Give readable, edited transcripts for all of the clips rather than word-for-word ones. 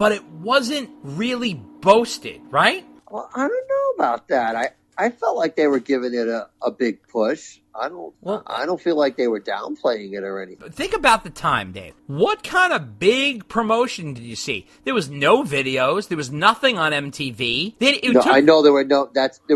but it wasn't really boasted, right? Well, I don't know about that. I felt like they were giving it a big push. I don't feel like they were downplaying it or anything. Think about the time, Dave. What kind of big promotion did you see? There was no videos. There was nothing on MTV. I know there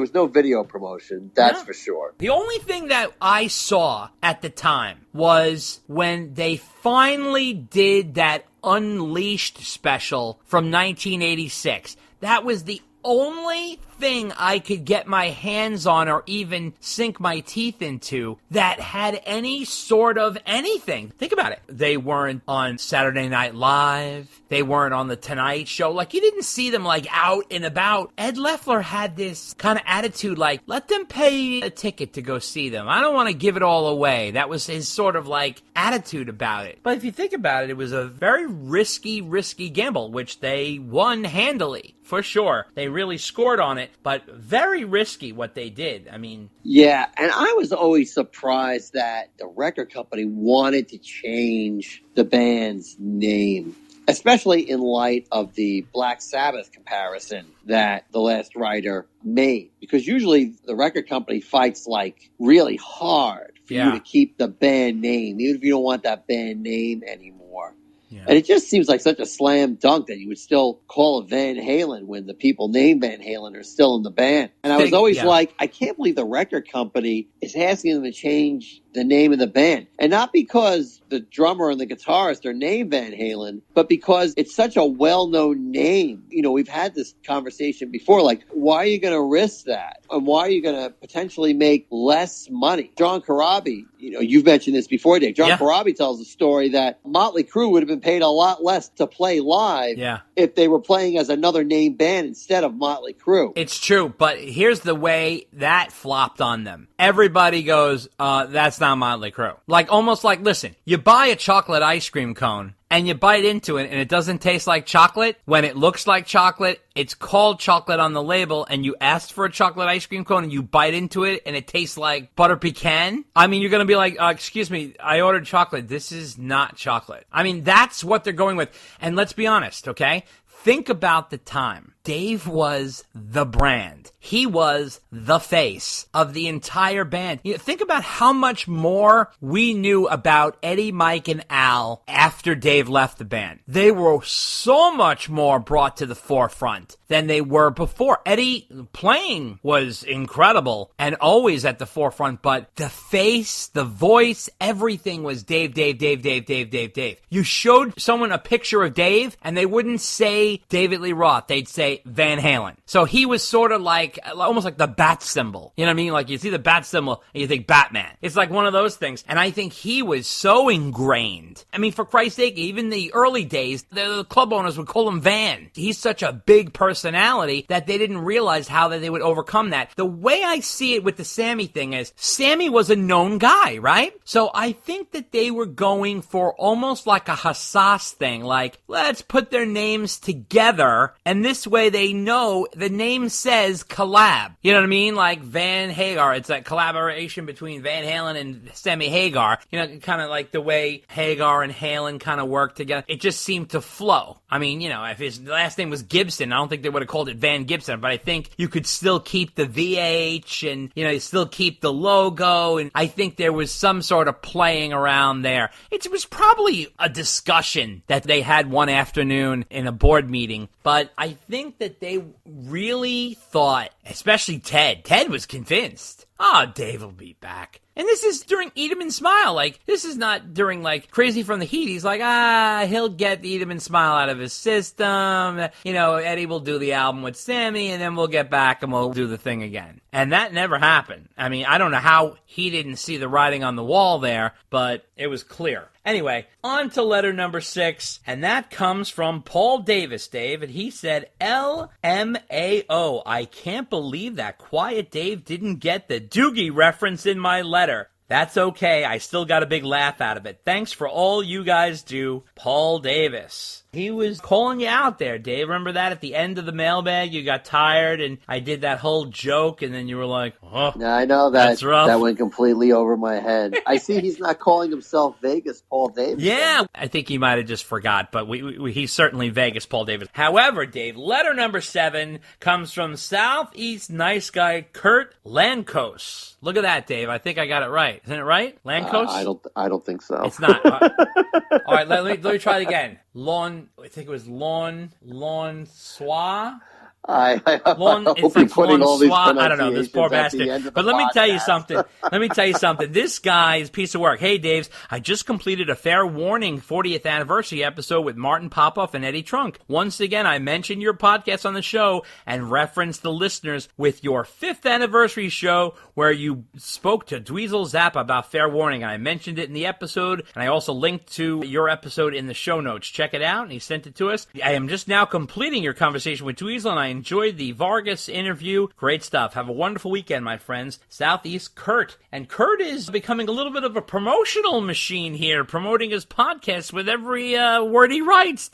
was no video promotion. That's for sure. The only thing that I saw at the time was when they finally did that Unleashed special from 1986. That was the only thing I could get my hands on or even sink my teeth into that had any sort of anything. Think about it. They weren't on Saturday Night Live. They weren't on The Tonight Show. Like, you didn't see them, like, out and about. Ed Loeffler had this kind of attitude, like, let them pay a ticket to go see them. I don't want to give it all away. That was his sort of, like, attitude about it. But if you think about it, it was a very risky gamble, which they won handily. For sure. They really scored on it, but very risky what they did. I mean... Yeah, and I was always surprised that the record company wanted to change the band's name, especially in light of the Black Sabbath comparison that The Last Rider made. Because usually the record company fights, like, really hard for you to keep the band name, even if you don't want that band name anymore. Yeah. And it just seems like such a slam dunk that you would still call it Van Halen when the people named Van Halen are still in the band. And I was always like, I can't believe the record company is asking them to change the name of the band. And not because the drummer and the guitarist are named Van Halen, but because it's such a well-known name. You know, we've had this conversation before, like, why are you going to risk that? And why are you going to potentially make less money? John Corabi, you know, you've mentioned this before, Dave. John Corabi tells a story that Motley Crue would have been paid a lot less to play live if they were playing as another name band instead of Motley Crue. It's true, but here's the way that flopped on them. Everybody goes, that's not Motley Crue. Like, almost like, listen, you buy a chocolate ice cream cone and you bite into it and it doesn't taste like chocolate. When it looks like chocolate, it's called chocolate on the label, and you asked for a chocolate ice cream cone and you bite into it and it tastes like butter pecan. I mean, you're going to be like, excuse me, I ordered chocolate. This is not chocolate. I mean, that's what they're going with. And let's be honest, okay? Think about the time. Dave was the brand. He was the face of the entire band. You know, think about how much more we knew about Eddie, Mike, and Al after Dave left the band. They were so much more brought to the forefront than they were before. Eddie playing was incredible and always at the forefront, but the face, the voice, everything was Dave. You showed someone a picture of Dave and they wouldn't say David Lee Roth. They'd say Van Halen. So he was sort of like, almost like the bat symbol. You know what I mean? Like, you see the bat symbol and you think Batman. It's like one of those things. And I think he was so ingrained. I mean, for Christ's sake, even the early days, the club owners would call him Van. He's such a big personality that they didn't realize how that they would overcome that. The way I see it with the Sammy thing is, Sammy was a known guy, right? So I think that they were going for almost like a Hassas thing. Like, let's put their names together, and this way they know the name says collab. You know what I mean? Like Van Hagar. It's a collaboration between Van Halen and Sammy Hagar. You know, kind of like the way Hagar and Halen kind of work together. It just seemed to flow. I mean, you know, if his last name was Gibson, I don't think they would have called it Van Gibson, but I think you could still keep the VH and, you know, you still keep the logo, and I think there was some sort of playing around there. It was probably a discussion that they had one afternoon in a board meeting, but I think that they really thought, especially Ted was convinced, Dave will be back. And this is during Eat 'Em and Smile. Like, this is not during, like, Crazy from the Heat. He's like, he'll get the Eat 'Em and Smile out of his system. You know, Eddie will do the album with Sammy, and then we'll get back and we'll do the thing again. And that never happened. I mean, I don't know how he didn't see the writing on the wall there, but it was clear. Anyway, on to letter number 6, and that comes from Paul Davis, Dave, and he said, LMAO, I can't believe that Quiet Dave didn't get the Doogie reference in my letter. That's okay, I still got a big laugh out of it. Thanks for all you guys do, Paul Davis. He was calling you out there, Dave. Remember that at the end of the mailbag? You got tired, and I did that whole joke, and then you were like, oh, yeah, I know that. That's rough. That went completely over my head. I see he's not calling himself Vegas Paul Davis. Yeah, I think he might have just forgot, but he's certainly Vegas Paul Davis. However, Dave, letter number 7 comes from Southeast nice guy Kurt Lankos. Look at that, Dave. I think I got it right. Isn't it right? Lankos? I don't think so. It's not. All right, let me try it again. I think it was Lawn Swa. It's like putting all these I don't know, this poor bastard. But let me tell you something. This guy is a piece of work. Hey, Daves, I just completed a Fair Warning 40th anniversary episode with Martin Popoff and Eddie Trunk. Once again, I mentioned your podcast on the show and referenced the listeners with your 5th anniversary show where you spoke to Dweezil Zappa about Fair Warning. And I mentioned it in the episode, and I also linked to your episode in the show notes. Check it out, and he sent it to us. I am just now completing your conversation with Dweezil, and I enjoyed the Vargas interview. Great stuff. Have a wonderful weekend, my friends. Southeast Kurt. And Kurt is becoming a little bit of a promotional machine here, promoting his podcast with every word he writes.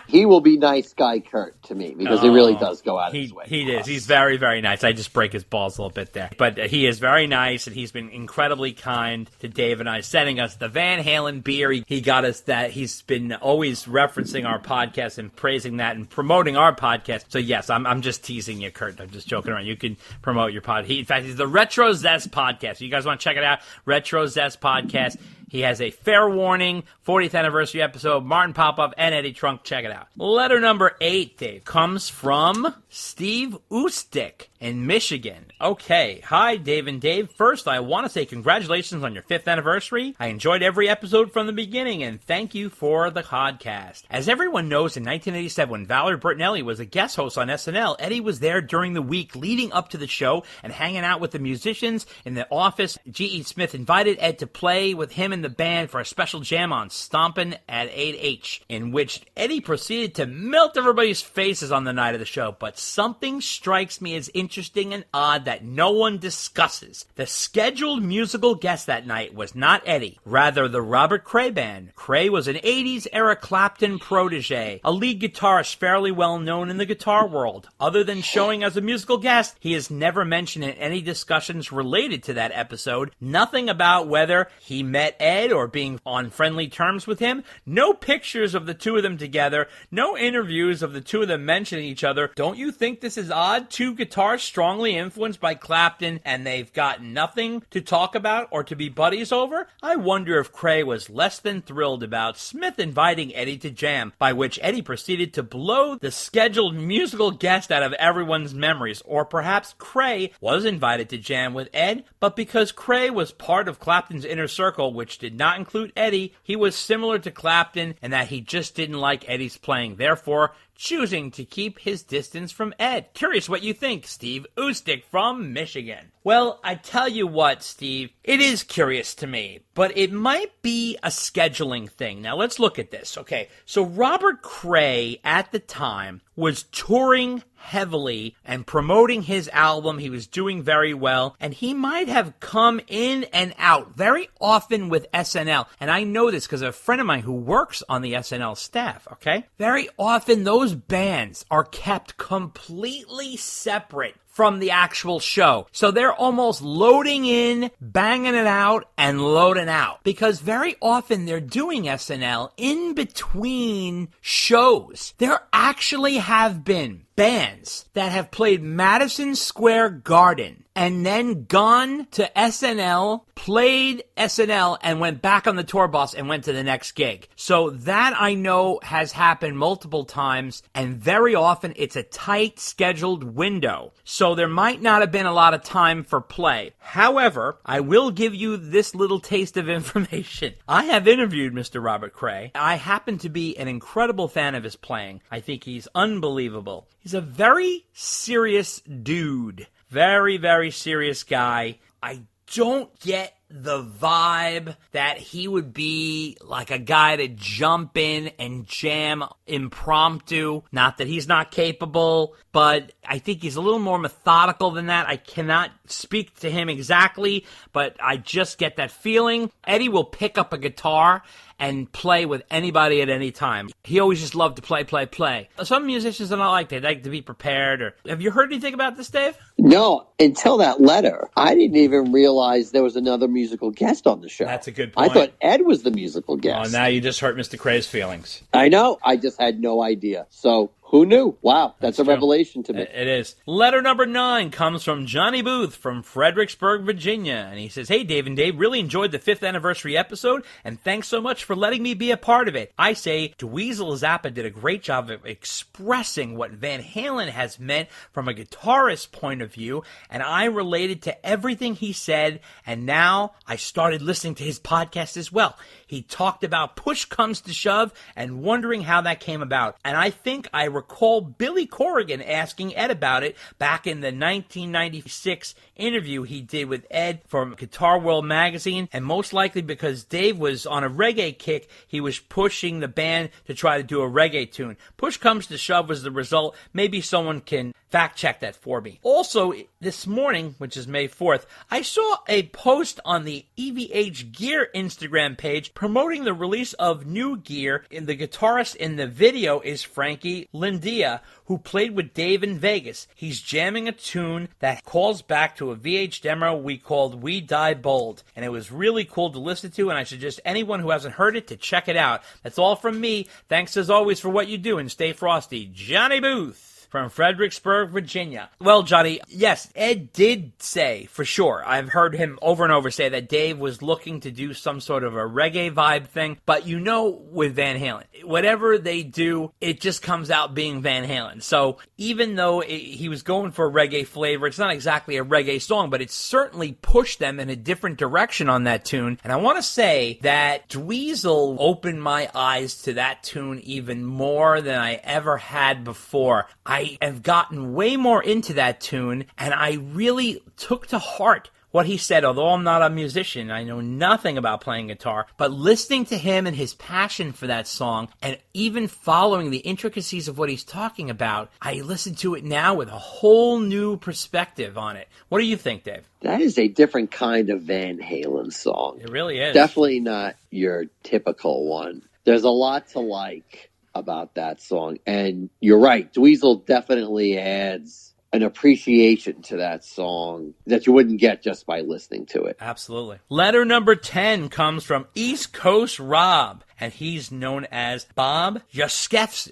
He will be nice guy Kurt to me because he really does go out of his way. He is. He's very, very nice. I just break his balls a little bit there. But he is very nice, and he's been incredibly kind to Dave and I, sending us the Van Halen beer. He got us that. He's been always referencing our podcast and praising that and promoting our podcast. So, yes, I'm just teasing you, Kurt. I'm just joking around. You can promote your pod. In fact, he's the Retro Zest podcast. You guys want to check it out? Retro Zest podcast. He has a Fair Warning 40th anniversary episode, Martin Popoff and Eddie Trunk. Check it out. Letter number 8, Dave, comes from Steve Ustick in Michigan. Okay. Hi, Dave and Dave. First, I want to say congratulations on your 5th anniversary. I enjoyed every episode from the beginning, and thank you for the podcast. As everyone knows, in 1987, when Valerie Bertinelli was a guest host on SNL, Eddie was there during the week leading up to the show and hanging out with the musicians in the office. G.E. Smith invited Ed to play with him and the band for a special jam on Stompin' at 8H, in which Eddie proceeded to melt everybody's faces on the night of the show. But something strikes me as interesting and odd that no one discusses. The scheduled musical guest that night was not Eddie, rather the Robert Cray Band. Cray was an 80s era Clapton protege, a lead guitarist fairly well known in the guitar world. Other than showing as a musical guest, he is never mentioned in any discussions related to that episode. Nothing about whether he met Ed or being on friendly terms with him. No pictures of the two of them together. No interviews of the two of them mentioning each other. Don't you think this is odd? Two guitars strongly influenced by Clapton, and they've got nothing to talk about or to be buddies over? I wonder if Cray was less than thrilled about Smith inviting Eddie to jam, by which Eddie proceeded to blow the scheduled musical guest out of everyone's memories. Or perhaps Cray was invited to jam with Ed, but because Cray was part of Clapton's inner circle, which did not include Eddie, he was similar to Clapton in that he just didn't like Eddie's playing, therefore choosing to keep his distance from Ed. Curious what you think, Steve Ustick from Michigan. Well, I tell you what, Steve, it is curious to me, but it might be a scheduling thing. Now, let's look at this. Okay, so Robert Cray, at the time, was touring heavily and promoting his album. He was doing very well, and he might have come in and out very often with SNL. And I know this because a friend of mine who works on the SNL staff, okay? Very often those bands are kept completely separate from the actual show. So they're almost loading in, banging it out, and loading out. Because very often they're doing SNL in between shows. There actually have been bands that have played Madison Square Garden and then gone to SNL, played SNL, and went back on the tour bus and went to the next gig. So that I know has happened multiple times, and very often it's a tight scheduled window. So there might not have been a lot of time for play. However, I will give you this little taste of information. I have interviewed Mr. Robert Cray. I happen to be an incredible fan of his playing. I think he's unbelievable. He's a very serious dude. Very, very serious guy. I don't get the vibe that he would be like a guy to jump in and jam impromptu. Not that he's not capable, but I think he's a little more methodical than that. I cannot speak to him exactly, but I just get that feeling. Eddie will pick up a guitar and play with anybody at any time. He always just loved to play. Some musicians are not like that. They like to be prepared. Or have you heard anything about this, Dave? No, until that letter. I didn't even realize there was another musical guest on the show. That's a good point. I thought Ed was the musical guest. Oh, now you just hurt Mr. Cray's feelings. I know. I just had no idea. So who knew? Wow, that's a revelation to me. It is. Letter number 9 comes from Johnny Booth from Fredericksburg, Virginia. And he says, "Hey, Dave and Dave, really enjoyed the 5th anniversary episode, and thanks so much for letting me be a part of it. I say Dweezil Zappa did a great job of expressing what Van Halen has meant from a guitarist point of view, and I related to everything he said, and now I started listening to his podcast as well. He talked about Push Comes to Shove and wondering how that came about. And I think I recall Billy Corrigan asking Ed about it back in the 1996 interview he did with Ed from Guitar World magazine, and most likely because Dave was on a reggae kick, he was pushing the band to try to do a reggae tune. Push Comes to Shove was the result. Maybe someone can fact check that for me. Also, this morning, which is May 4th, I saw a post on the EVH Gear Instagram page promoting the release of new gear, and the guitarist in the video is Frankie Lindia, who played with Dave in Vegas. He's jamming a tune that calls back to a VH demo we called We Die Bold, and it was really cool to listen to, and I suggest anyone who hasn't heard it to check it out. That's all from me. Thanks as always for what you do, and stay frosty. Johnny Booth from Fredericksburg, Virginia. Well, Johnny, yes, Ed did say, for sure, I've heard him over and over say that Dave was looking to do some sort of a reggae vibe thing, but you know with Van Halen, whatever they do, it just comes out being Van Halen. So even though he was going for a reggae flavor, it's not exactly a reggae song, but it certainly pushed them in a different direction on that tune. And I want to say that Dweezil opened my eyes to that tune even more than I ever had before. I have gotten way more into that tune, and I really took to heart what he said. Although I'm not a musician, I know nothing about playing guitar, but listening to him and his passion for that song, and even following the intricacies of what he's talking about, I listen to it now with a whole new perspective on it. What do you think, Dave? That is a different kind of Van Halen song. It really is. Definitely not your typical one. There's a lot to like about that song. And you're right, Dweezil definitely adds an appreciation to that song that you wouldn't get just by listening to it. Absolutely. Letter number 10 comes from East Coast Rob, and he's known as Bob Yashevsky.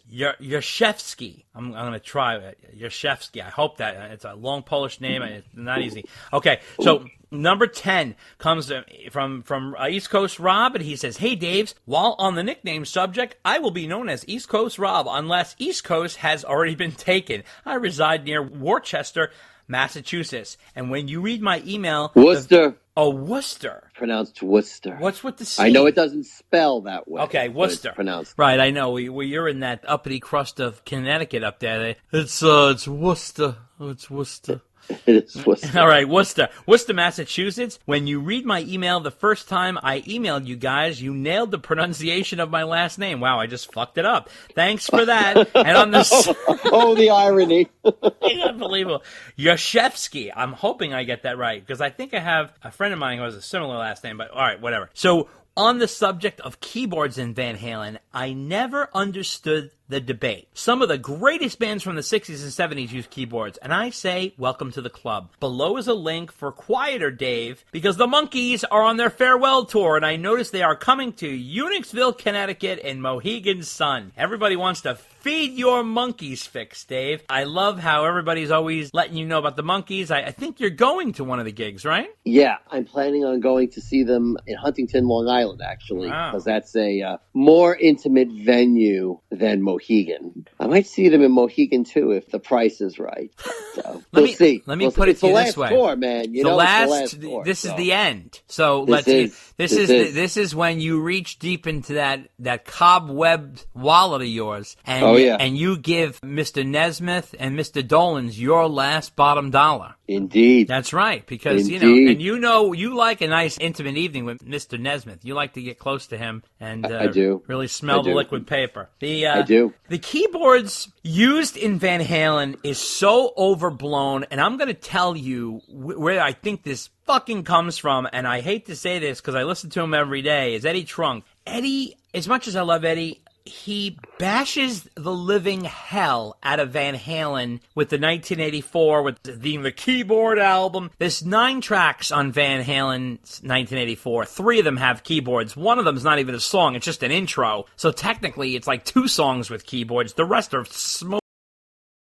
I'm going to try it. Yashevsky. I hope that. It's a long Polish name, and it's not easy. Okay, so number 10 comes from East Coast Rob, and he says, "Hey, Daves, while on the nickname subject, I will be known as East Coast Rob unless East Coast has already been taken. I reside near Worcester, Massachusetts, and when you read my email..." Worcester. Worcester. Pronounced Worcester. What's with the C? I know it doesn't spell that way. Okay, Worcester. Pronounced. Right, I know. You're in that uppity crust of Connecticut up there. It's Worcester. It's Worcester. It's Worcester. All right, Worcester, Massachusetts. When you read my email the first time I emailed you guys, you nailed the pronunciation of my last name. Wow, I just fucked it up. Thanks for that. And on the the irony. Unbelievable. Yashevsky. I'm hoping I get that right, because I think I have a friend of mine who has a similar last name, but all right, whatever. So on the subject of keyboards in Van Halen, I never understood the debate. Some of the greatest bands from the 60s and 70s use keyboards, and I say welcome to the club. Below is a link for Quieter Dave, because the Monkees are on their farewell tour, and I noticed they are coming to Unixville, Connecticut in Mohegan Sun. Everybody wants to feed your Monkees fix, Dave. I love how everybody's always letting you know about the Monkees. I think you're going to one of the gigs, right? Yeah, I'm planning on going to see them in Huntington, Long Island, actually, Wow. because that's a more intimate venue than Mohegan. I might see them in Mohegan, too, if the price is right. So, we'll see. Let me put it it's to you the this last way. tour, man. It's the last tour. This is the end. So this This is when you reach deep into that cobwebbed wallet of yours, and and you give Mr. Nesmith and Mr. Dolenz your last bottom dollar. Indeed. That's right, because you like a nice intimate evening with Mr. Nesmith. You like to get close to him and I do. Really smell the liquid paper. I do. The keyboards used in Van Halen is so overblown, and I'm going to tell you where I think this fucking comes from, and I hate to say this because I listen to him every day, is Eddie Trunk. Eddie, as much as I love Eddie, he bashes the living hell out of Van Halen with the 1984, with the keyboard album. There's 9 tracks on Van Halen's 1984. 3 of them have keyboards. One of them is not even a song. It's just an intro. So technically, it's like 2 songs with keyboards. The rest are smoke